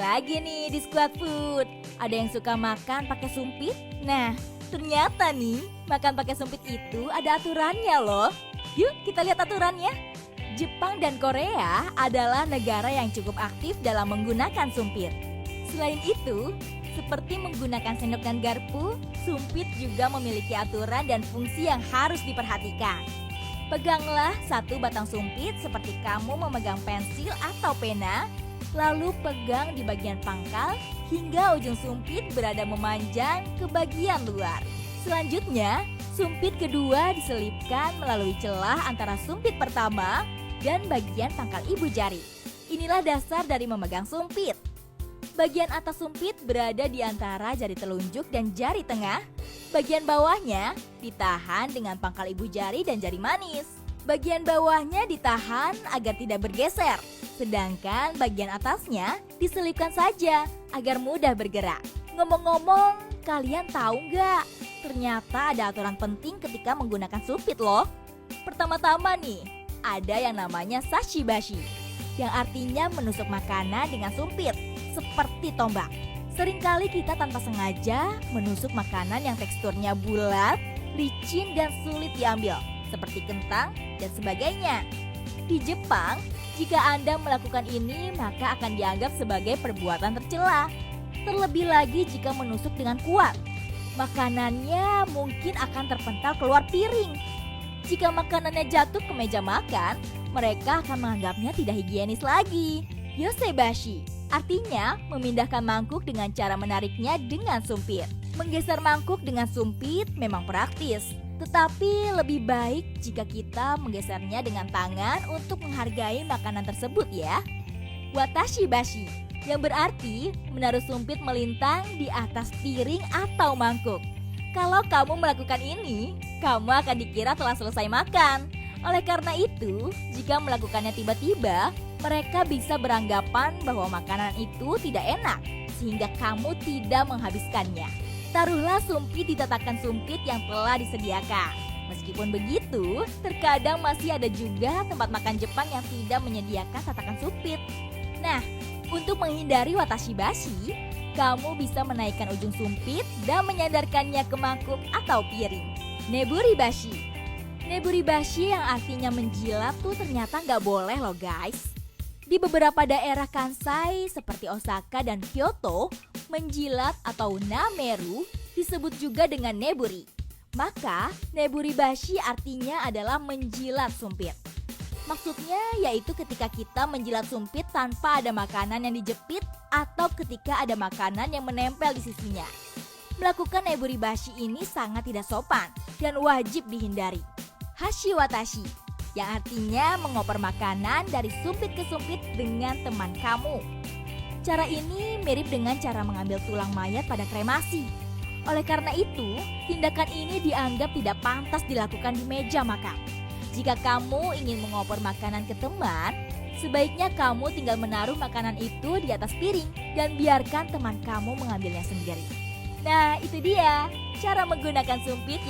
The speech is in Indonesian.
Lagi nih di Squad Food. Ada yang suka makan pakai sumpit? Nah, ternyata nih makan pakai sumpit itu ada aturannya loh. Yuk kita lihat aturannya. Jepang dan Korea adalah negara yang cukup aktif dalam menggunakan sumpit. Selain itu, seperti menggunakan sendok dan garpu, sumpit juga memiliki aturan dan fungsi yang harus diperhatikan. Peganglah satu batang sumpit seperti kamu memegang pensil atau pena, lalu pegang di bagian pangkal hingga ujung sumpit berada memanjang ke bagian luar. Selanjutnya, sumpit kedua diselipkan melalui celah antara sumpit pertama dan bagian pangkal ibu jari. Inilah dasar dari memegang sumpit. Bagian atas sumpit berada di antara jari telunjuk dan jari tengah. Bagian bawahnya ditahan dengan pangkal ibu jari dan jari manis. Bagian bawahnya ditahan agar tidak bergeser. Sedangkan bagian atasnya diselipkan saja agar mudah bergerak. Ngomong-ngomong, kalian tahu nggak? Ternyata ada aturan penting ketika menggunakan sumpit loh. Pertama-tama nih, ada yang namanya sashibashi, yang artinya menusuk makanan dengan sumpit, seperti tombak. Seringkali kita tanpa sengaja menusuk makanan yang teksturnya bulat, licin dan sulit diambil, seperti kentang dan sebagainya. Di Jepang, jika Anda melakukan ini maka akan dianggap sebagai perbuatan tercela. Terlebih lagi jika menusuk dengan kuat, makanannya mungkin akan terpental keluar piring. Jika makanannya jatuh ke meja makan, mereka akan menganggapnya tidak higienis lagi. Yosebashi artinya memindahkan mangkuk dengan cara menariknya dengan sumpit. Menggeser mangkuk dengan sumpit memang praktis, tetapi lebih baik jika kita menggesernya dengan tangan untuk menghargai makanan tersebut ya. Watashibashi, yang berarti menaruh sumpit melintang di atas piring atau mangkuk. Kalau kamu melakukan ini, kamu akan dikira telah selesai makan. Oleh karena itu, jika melakukannya tiba-tiba, mereka bisa beranggapan bahwa makanan itu tidak enak, sehingga kamu tidak menghabiskannya. Taruhlah sumpit di tatakan sumpit yang telah disediakan. Meskipun begitu, terkadang masih ada juga tempat makan Jepang yang tidak menyediakan tatakan sumpit. Nah, untuk menghindari watashibashi, kamu bisa menaikkan ujung sumpit dan menyandarkannya ke mangkuk atau piring. Neburibashi. Neburibashi yang artinya menjilat tuh ternyata nggak boleh loh guys. Di beberapa daerah Kansai seperti Osaka dan Kyoto, menjilat atau nameru disebut juga dengan neburi. Maka neburibashi artinya adalah menjilat sumpit. Maksudnya yaitu ketika kita menjilat sumpit tanpa ada makanan yang dijepit atau ketika ada makanan yang menempel di sisinya. Melakukan neburibashi ini sangat tidak sopan dan wajib dihindari. Hashiwatashi, yang artinya mengoper makanan dari sumpit ke sumpit dengan teman kamu. Cara ini mirip dengan cara mengambil tulang mayat pada kremasi. Oleh karena itu, tindakan ini dianggap tidak pantas dilakukan di meja makan. Jika kamu ingin mengoper makanan ke teman, sebaiknya kamu tinggal menaruh makanan itu di atas piring dan biarkan teman kamu mengambilnya sendiri. Nah, itu dia cara menggunakan sumpit yang